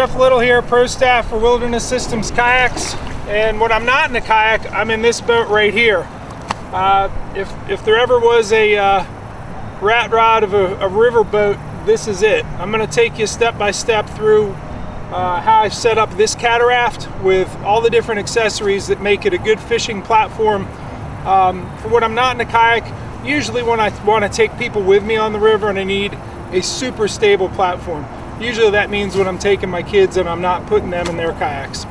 Jeff Little here, Pro Staff for Wilderness Systems Kayaks. And when I'm not in a kayak, I'm in this boat right here. If there ever was a rat rod of a river boat, this is it. I'm going to take you step by step through how I set up this Cataraft with all the different accessories that make it a good fishing platform. For when I'm not in a kayak, usually when I want to take people with me on the river and I need a super stable platform. Usually that means when I'm taking my kids and I'm not putting them in their kayaks.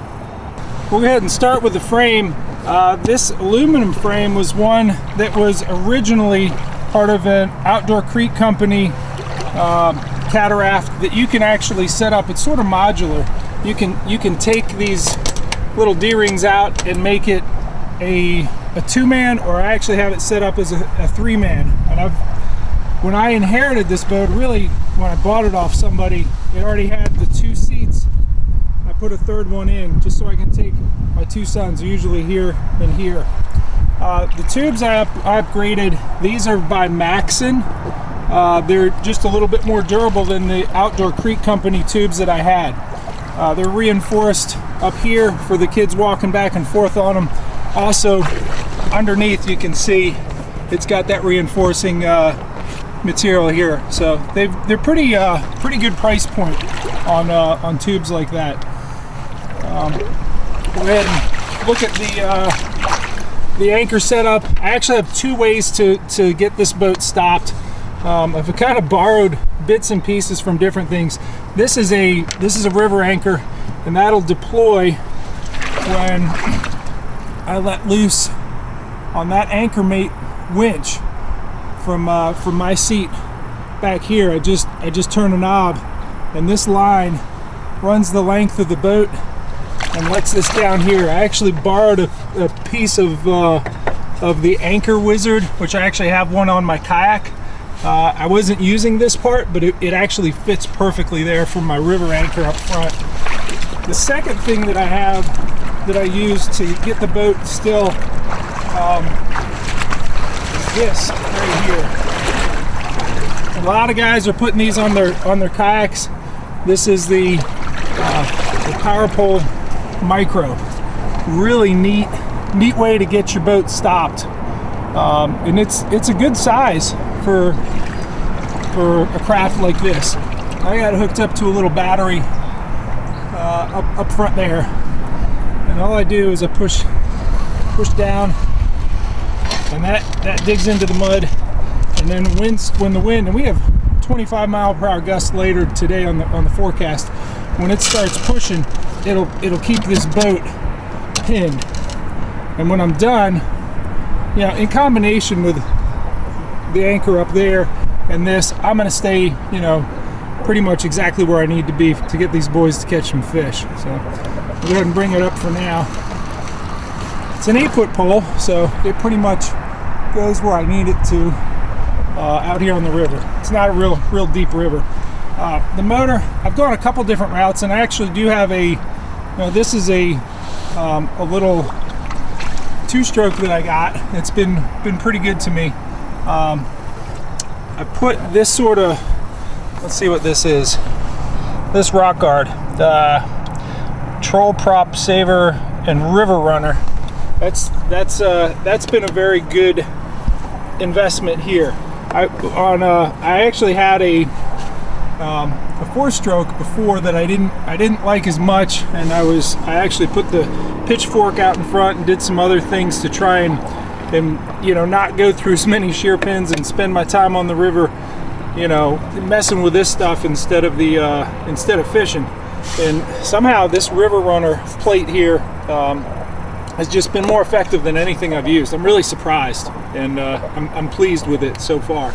We'll go ahead and start with the frame. This aluminum frame was one that was originally part of an Outdoor Creek Company Cataraft that you can actually set up. It's sort of modular. You can take these little D-rings out and make it a two-man, or I actually have it set up as a three-man. And when I inherited this boat, really when I bought it off somebody, it already had the two seats. I put a third one in just so I can take my two sons, usually here and here. The tubes I upgraded, these are by Maxon. They're just a little bit more durable than the Outdoor Creek Company tubes that I had. They're reinforced up here for the kids walking back and forth on them. Also, underneath you can see it's got that reinforcing material here. So they're pretty good price point on tubes like that. Go ahead and look at the anchor setup. I actually have two ways to get this boat stopped. I've kind of borrowed bits and pieces from different things. This is a river anchor, and that'll deploy when I let loose on that anchor mate winch from my seat back here. I just turn a knob, and this line runs the length of the boat and lets this down here. I actually borrowed a piece of the anchor wizard, which I actually have one on my kayak. I wasn't using this part, but it actually fits perfectly there for my river anchor up front. The second thing that I have that I use to get the boat still is this right here. A lot of guys are putting these on their kayaks. This is the Power Pole Micro. Really neat way to get your boat stopped, and it's a good size for a craft like this. I got it hooked up to a little battery up front there, and all I do is I push down, and that digs into the mud. And then when the wind, and we have 25 mile per hour gusts later today on the forecast, when it starts pushing, it'll keep this boat pinned. And when I'm done, in combination with the anchor up there and this, I'm gonna stay, pretty much exactly where I need to be to get these boys to catch some fish. So I'll go ahead and bring it up for now. It's an 8-foot pole, so it pretty much goes where I need it to out here on the river. It's not a real deep river. The motor, I've gone a couple different routes, and I actually do have this is a little two-stroke that I got. It's been pretty good to me. I put this sort of, let's see what this is. This rock guard, the Troll Prop Saver and River Runner. That's been a very good investment here. I actually had a 4-stroke before that I didn't like as much, and I actually put the pitchfork out in front and did some other things to try and not go through as many shear pins and spend my time on the river, messing with this stuff instead of fishing. And somehow this River Runner plate here has just been more effective than anything I've used. I'm really surprised, and I'm pleased with it so far.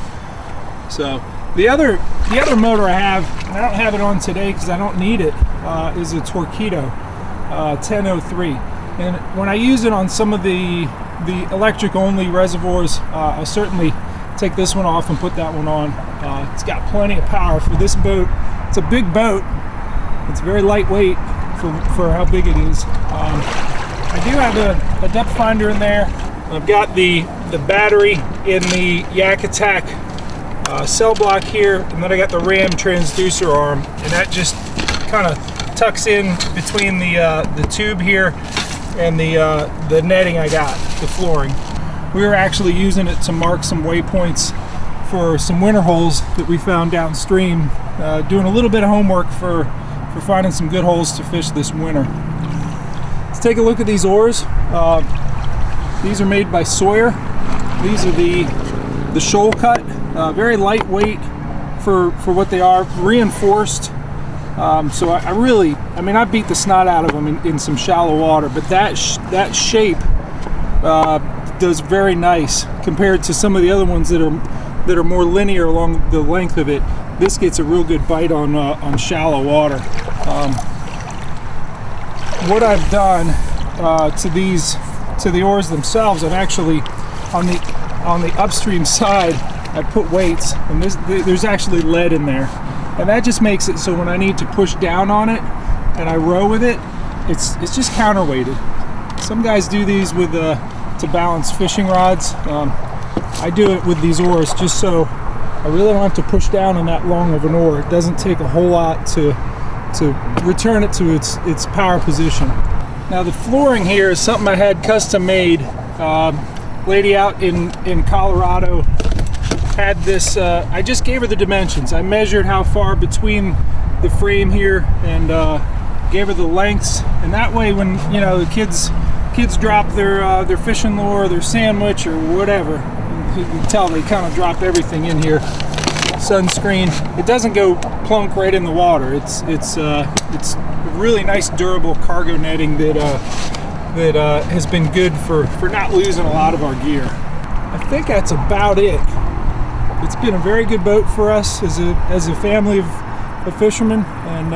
So the other motor I have, and I don't have it on today because I don't need it, is a Torpedo 1003. And when I use it on some of the electric only reservoirs, I'll certainly take this one off and put that one on. It's got plenty of power for this boat. It's a big boat. It's very lightweight for how big it is. I do have a depth finder in there. I've got the battery in the Yak Attack cell block here, and then I got the Ram transducer arm, and that just kind of tucks in between the tube here and the netting I got, the flooring. We were actually using it to mark some waypoints for some winter holes that we found downstream, doing a little bit of homework for finding some good holes to fish this winter. Let's take a look at these oars. These are made by Sawyer. These are the shoal cut, very lightweight for what they are, reinforced. So I mean, I beat the snot out of them in some shallow water, but that shape does very nice compared to some of the other ones that are more linear along the length of it. This gets a real good bite on shallow water. What I've done to the oars themselves, I'm actually on the upstream side, I put weights, and there's actually lead in there, and that just makes it so when I need to push down on it and I row with it, it's just counterweighted. Some guys do these with to balance fishing rods. I do it with these oars just so I really don't have to push down on that long of an oar. It doesn't take a whole lot to return it to its power position. Now the flooring here is something I had custom made. Lady out in Colorado had this, I just gave her the dimensions. I measured how far between the frame here and gave her the lengths, and that way when the kids drop their fishing lure, their sandwich or whatever, you can tell they kind of drop everything in here. Sunscreen, it doesn't go plunk right in the water. It's really nice durable cargo netting that has been good for not losing a lot of our gear. I think that's about it. It's been a very good boat for us as a family of fishermen, and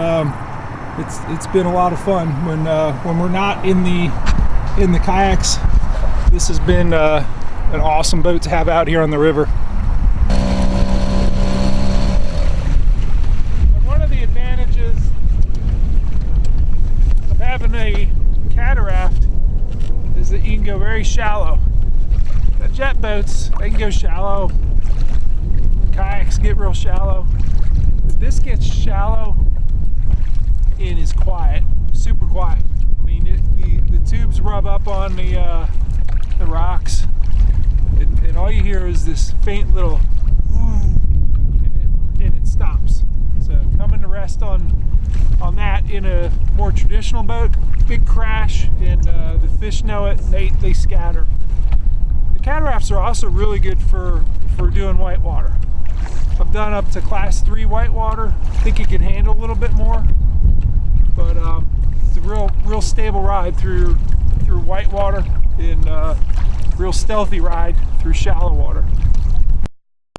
it's been a lot of fun when we're not in the kayaks. This has been an awesome boat to have out here on the river. One of the advantages of having a Cataraft is that you can go very shallow. The jet boats, they can go shallow. Kayaks get real shallow. But this gets shallow and is quiet, super quiet. I mean, the tubes rub up on the rocks, and all you hear is this faint little and it stops. So coming to rest on that in a more traditional boat, big crash, and the fish know it, they scatter. The Catarafts are also really good for doing whitewater. I've done up to class 3 whitewater. I think you can handle a little bit more, but it's a real stable ride through whitewater, and real stealthy ride through shallow water.